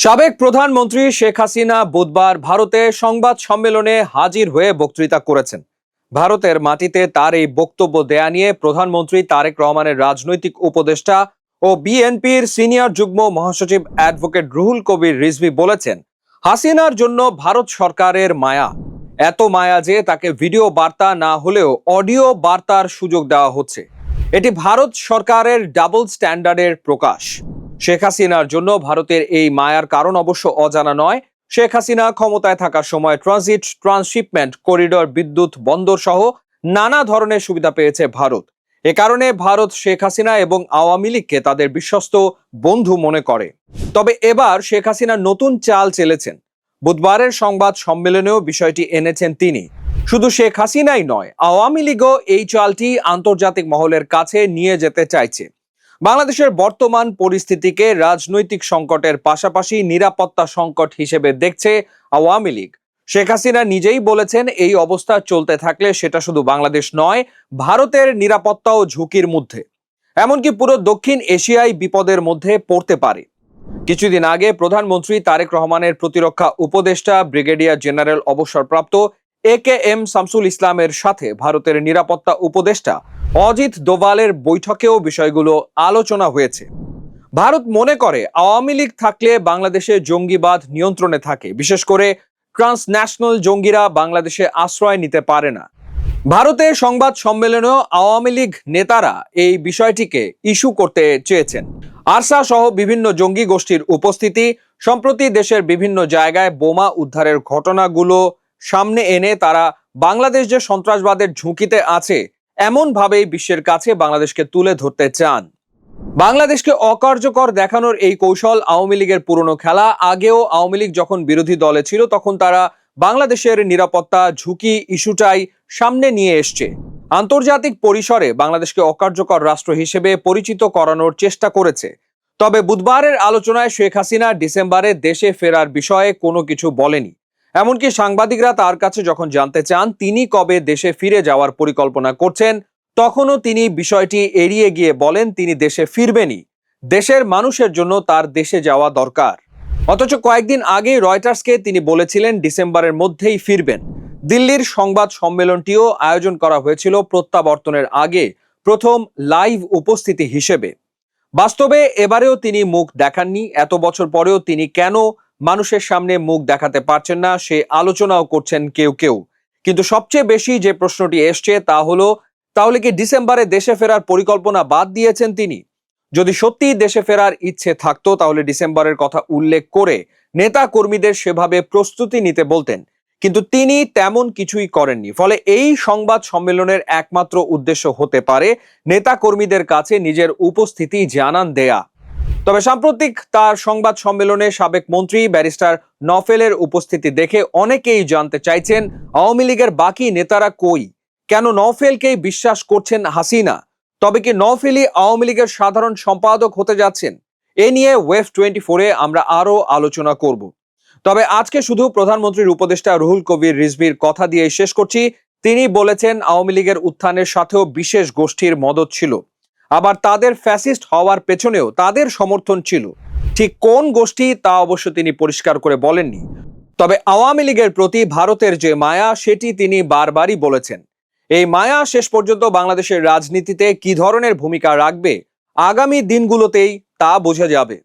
সাবেক প্রধানমন্ত্রী শেখ হাসিনা বুধবার ভারতে সংবাদ সম্মেলনে হাজির হয়ে বক্তৃতা করেছেন। ভারতের মাটিতে তার এই বক্তব্য দেয়া নিয়ে প্রধানমন্ত্রী তারেক রহমানের রাজনৈতিক উপদেষ্টা ও বিএনপির সিনিয়র যুগ্ম মহাসচিব অ্যাডভোকেট রুহুল কবির রিজভী বলেছেন, হাসিনার জন্য ভারত সরকারের মায়া, এত মায়া যে তাকে ভিডিও বার্তা না হলেও অডিও বার্তার সুযোগ দেওয়া হচ্ছে। এটি ভারত সরকারের ডাবল স্ট্যান্ডার্ডের প্রকাশ। শেখ হাসিনার জন্য ভারতের এই মায়ার কারণ অবশ্য অজানা নয়। শেখ হাসিনা ক্ষমতায় থাকার সময় ট্রানজিট, ট্রান্সশিপমেন্ট করিডোর, বিদ্যুৎ, বন্দর সহ নানা ধরনের সুবিধা পেয়েছে ভারত। এ কারণে ভারত শেখ হাসিনা এবং আওয়ামী লীগকে তাদের বিশ্বস্ত বন্ধু মনে করে। তবে এবার শেখ হাসিনা নতুন চাল চেলেছেন। বুধবারের সংবাদ সম্মেলনেও বিষয়টি এনেছেন তিনি। শুধু শেখ হাসিনাই নয়, আওয়ামী লীগও এই চালটি আন্তর্জাতিক মহলের কাছে নিয়ে যেতে চাইছে। বাংলাদেশের বর্তমান পরিস্থিতিকে রাজনৈতিক সংকটের পাশাপাশি নিরাপত্তা সংকট হিসেবে দেখছে আওয়ামী লীগ। শেখ হাসিনা নিজেই বলেছেন, এই অবস্থা চলতে থাকলে সেটা শুধু বাংলাদেশ নয়, ভারতের নিরাপত্তাও ঝুঁকির মধ্যে, এমনকি পুরো দক্ষিণ এশিয়ায় বিপদের মধ্যে পড়তে পারে। কিছুদিন আগে প্রধানমন্ত্রী তারেক রহমানের প্রতিরক্ষা উপদেষ্টা ব্রিগেডিয়ার জেনারেল অবসরপ্রাপ্ত AKM শামসুল ইসলামের সাথে ভারতের নিরাপত্তা উপদেষ্টা অজিত দোভালের বৈঠকেও বিষয়গুলো আলোচনা হয়েছে। ভারত মনে করে আওয়ামী লীগ থাকলে বাংলাদেশে জঙ্গিবাদ নিয়ন্ত্রণে থাকে, বিশেষ করে ট্রান্সন্যাশনাল জঙ্গিরা বাংলাদেশে আশ্রয় নিতে পারে না। ভারতের সংবাদ সম্মেলনেও আওয়ামী লীগ নেতারা এই বিষয়টিকে ইস্যু করতে চেয়েছেন। আরসা সহ বিভিন্ন জঙ্গি গোষ্ঠীর উপস্থিতি, সম্প্রতি দেশের বিভিন্ন জায়গায় বোমা উদ্ধারের ঘটনাগুলো সামনে এনে তারা বাংলাদেশ যে সন্ত্রাসবাদের ঝুঁকিতে আছে এমন ভাবেই বিশ্বের কাছে বাংলাদেশকে তুলে ধরতে চান। বাংলাদেশকে অকার্যকর দেখানোর এই কৌশল আওয়ামী লীগের পুরনো খেলা। আগেও আওয়ামী লীগ যখন বিরোধী দলে ছিল তখন তারা বাংলাদেশের নিরাপত্তা ঝুঁকি ইস্যুটাই সামনে নিয়ে এসছে। আন্তর্জাতিক পরিসরে বাংলাদেশকে অকার্যকর রাষ্ট্র হিসেবে পরিচিত করানোর চেষ্টা করেছে। তবে বুধবারের আলোচনায় শেখ হাসিনা ডিসেম্বরে দেশে ফেরার বিষয়ে কোনো কিছু বলেনি। এমনকি সাংবাদিকরা তার কাছে যখন জানতে চান তিনি কবে দেশে ফিরে যাওয়ার পরিকল্পনা করছেন, তখনও তিনি বিষয়টি এড়িয়ে গিয়ে বলেন তিনি দেশে ফিরবেনই, দেশের মানুষের জন্য তার দেশে যাওয়া দরকার। অথচ কয়েকদিন আগে রয়টার্সকে তিনি বলেছিলেন ডিসেম্বরের মধ্যেই ফিরবেন। দিল্লির সংবাদ সম্মেলনটিও আয়োজন করা হয়েছিল প্রত্যাবর্তনের আগে প্রথম লাইভ উপস্থিতি হিসেবে। বাস্তবে এবারেও তিনি মুখ দেখাননি। এত বছর পরেও তিনি কেন মানুষের সামনে মুখ দেখাতে পারছেন না সে আলোচনাও করছেন কেউ কেউ। কিন্তু সবচেয়ে বেশি যে প্রশ্নটি এসছে তা হলো, তাহলে কি ডিসেম্বরে দেশে ফেরার পরিকল্পনা বাদ দিয়েছেন তিনি? যদি সত্যিই দেশে ফেরার ইচ্ছে থাকতো তাহলে ডিসেম্বরের কথা উল্লেখ করে নেতা কর্মীদের সেভাবে প্রস্তুতি নিতে বলতেন, কিন্তু তিনি তেমন কিছুই করেননি। ফলে এই সংবাদ সম্মেলনের একমাত্র উদ্দেশ্য হতে পারে নেতা কর্মীদের কাছে নিজের উপস্থিতি জানান দেয়া। তবে সাম্প্রতিক তার সংবাদ সম্মেলনে সাবেক মন্ত্রী ব্যারিস্টার নওফেলের উপস্থিতি দেখে অনেকেই জানতে চাইছেন আওয়ামী লীগের বাকি নেতারা কই, কেন নওফেলকেই বিশ্বাস করছেন হাসিনা? তবে কি নওফেলই আওয়ামী লীগের সাধারণ সম্পাদক হতে যাচ্ছেন? এ নিয়ে ওয়েভ 24-এ আমরা আরো আলোচনা করব। তবে আজকে শুধু প্রধানমন্ত্রীর উপদেষ্টা রুহুল কবির রিজভীর কথা দিয়ে শেষ করছি। তিনি বলেছেন আওয়ামী লীগের উত্থানের সাথেও বিশেষ গোষ্ঠীর মদত ছিল, আবার তাদের ফ্যাসিস্ট হওয়ার পেছনেও তাদের সমর্থন ছিল। ঠিক কোন গোষ্ঠী তা অবশ্য তিনি পরিষ্কার করে বলেননি। তবে আওয়ামী লীগের প্রতি ভারতের যে মায়া সেটি তিনি বারবারই বলেছেন। এই মায়া শেষ পর্যন্ত বাংলাদেশের রাজনীতিতে কি ধরনের ভূমিকা রাখবে আগামী দিনগুলোতেই তা বোঝা যাবে।